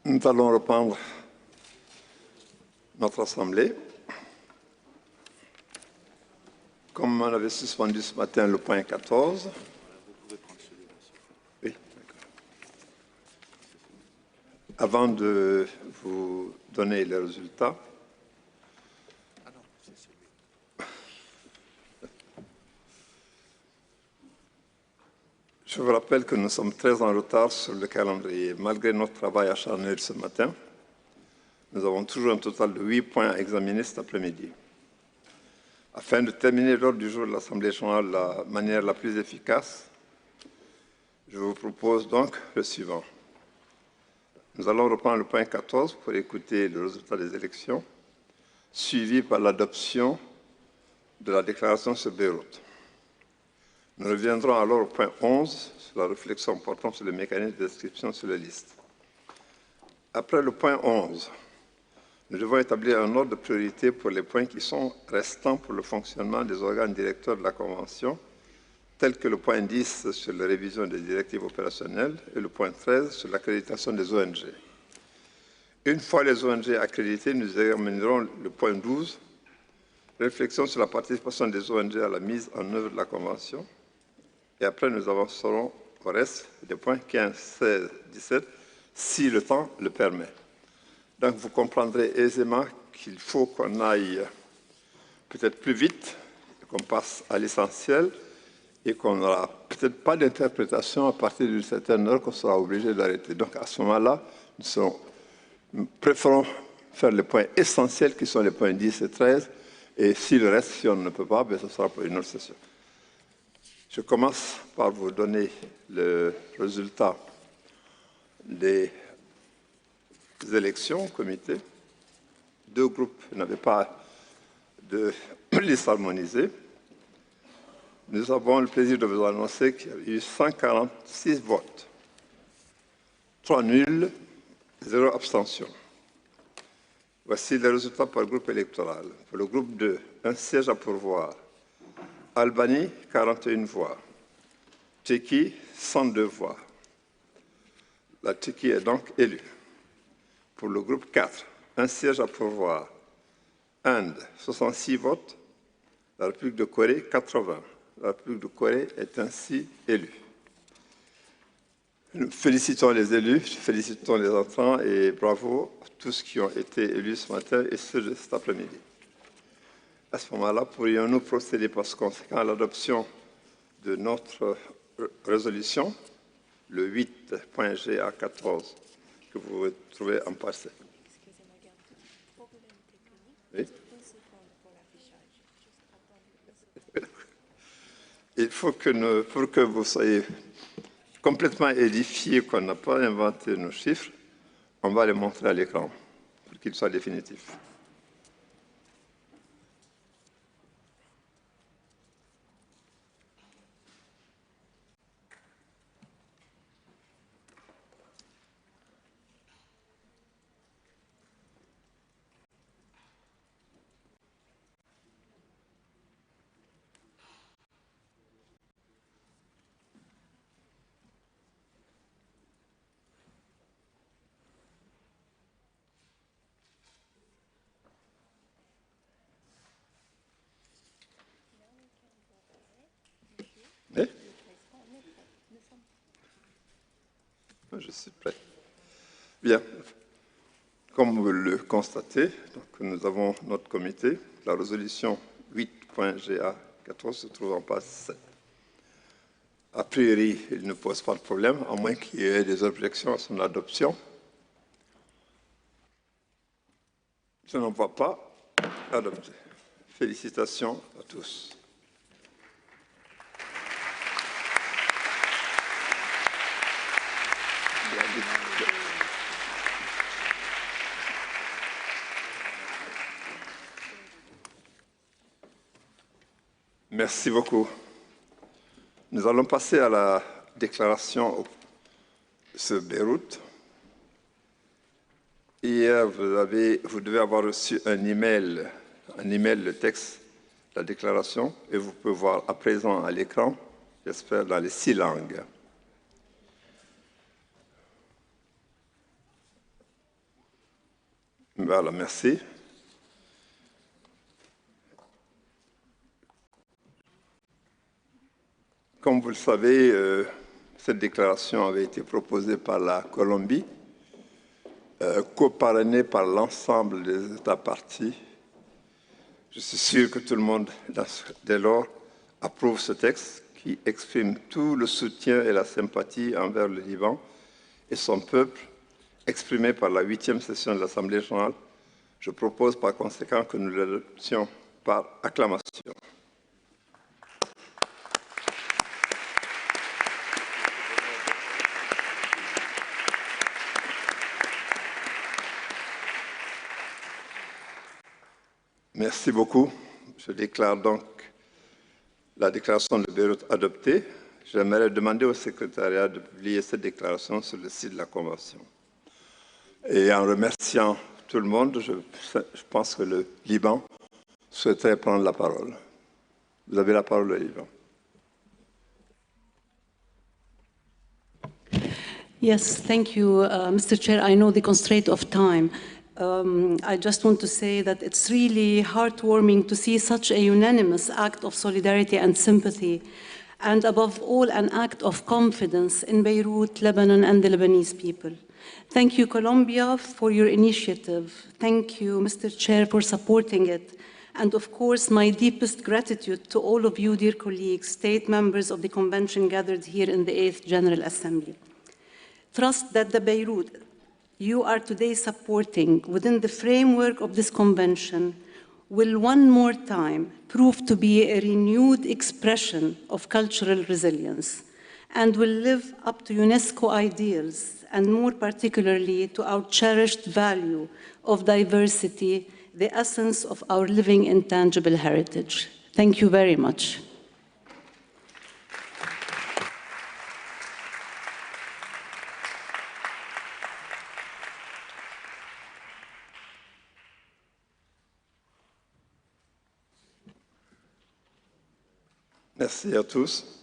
Nous allons reprendre notre assemblée. Comme on avait suspendu ce matin le point 14. Oui, d'accord. Avant de vous donner les résultats, je vous rappelle que nous sommes très en retard sur le calendrier. Malgré notre travail acharné ce matin, nous avons toujours un total de 8 points à examiner cet après-midi. Afin de terminer l'ordre du jour de l'Assemblée générale de la manière la plus efficace, je vous propose donc le suivant. Nous allons reprendre le point 14 pour écouter le résultat des élections, suivi par l'adoption de la déclaration sur Beyrouth. Nous reviendrons alors au point 11 sur la réflexion portant sur le mécanisme d'inscription sur les listes. Après le point 11, nous devons établir un ordre de priorité pour les points qui sont restants pour le fonctionnement des organes directeurs de la Convention, tels que le point 10 sur la révision des directives opérationnelles et le point 13 sur l'accréditation des ONG. Une fois les ONG accréditées, nous examinerons le point 12, réflexion sur la participation des ONG à la mise en œuvre de la Convention. Et après, nous avancerons au reste des points 15, 16, 17, si le temps le permet. Donc, vous comprendrez aisément qu'il faut qu'on aille peut-être plus vite, qu'on passe à l'essentiel et qu'on n'aura peut-être pas d'interprétation à partir d'une certaine heure qu'on sera obligé d'arrêter. Donc, à ce moment-là, nous préférons faire les points essentiels qui sont les points 10 et 13. Et si le reste, si on ne peut pas, ce sera pour une autre session. Je commence par vous donner le résultat des élections au comité. 2 groupes n'avaient pas de liste harmonisée. Nous avons le plaisir de vous annoncer qu'il y a eu 146 votes, 3 nuls, 0 abstention. Voici les résultats par groupe électoral. Pour le groupe 2, un siège à pourvoir. Albanie, 41 voix. Tchéquie, 102 voix. La Tchéquie est donc élue. Pour le groupe 4, un siège à pourvoir. Inde, 66 votes. La République de Corée, 80. La République de Corée est ainsi élue. Nous félicitons les élus, félicitons les entrants et bravo à tous qui ont été élus ce matin et ceux de cet après-midi. À ce moment-là, pourrions-nous procéder par conséquent à l'adoption de notre résolution, le 8.GA14, que vous trouvez en page 7. Oui. Il faut que pour que vous soyez complètement édifiés qu'on n'a pas inventé nos chiffres, on va les montrer à l'écran pour qu'ils soient définitifs. Oui? Je suis prêt. Bien. Comme vous le constatez, donc, nous avons notre comité. La résolution 8.GA14 se trouve en page 7. A priori, il ne pose pas de problème, à moins qu'il y ait des objections à son adoption. Je n'en vois pas. Adopté. Félicitations à tous. Merci beaucoup. Nous allons passer à la déclaration sur Beyrouth. Hier, vous devez avoir reçu un email, le texte, la déclaration, et vous pouvez voir à présent à l'écran, j'espère, dans les 6 langues. Voilà, merci. Comme vous le savez, cette déclaration avait été proposée par la Colombie, coparrainée par l'ensemble des États parties. Je suis sûr que tout le monde, dès lors, approuve ce texte qui exprime tout le soutien et la sympathie envers le Liban et son peuple, exprimé par la 8e session de l'Assemblée générale. Je propose par conséquent que nous l'adoptions par acclamation. Merci beaucoup. Je déclare donc la déclaration de Beyrouth adoptée. J'aimerais demander au secrétariat de publier cette déclaration sur le site de la Convention. Et en remerciant tout le monde, je pense que le Liban souhaiterait prendre la parole. Vous avez la parole, le Liban. Yes, thank you, Mr. Chair. I know the constraint of time. I just want to say that it's really heartwarming to see such a unanimous act of solidarity and sympathy, and above all, an act of confidence in Beirut, Lebanon, and the Lebanese people. Thank you, Colombia, for your initiative. Thank you, Mr. Chair, for supporting it. And of course, my deepest gratitude to all of you, dear colleagues, state members of the convention gathered here in the 8th General Assembly. Trust that the Beirut you are today supporting within the framework of this convention will one more time prove to be a renewed expression of cultural resilience and will live up to UNESCO ideals and more particularly to our cherished value of diversity, the essence of our living intangible heritage. Thank you very much. Merci à tous.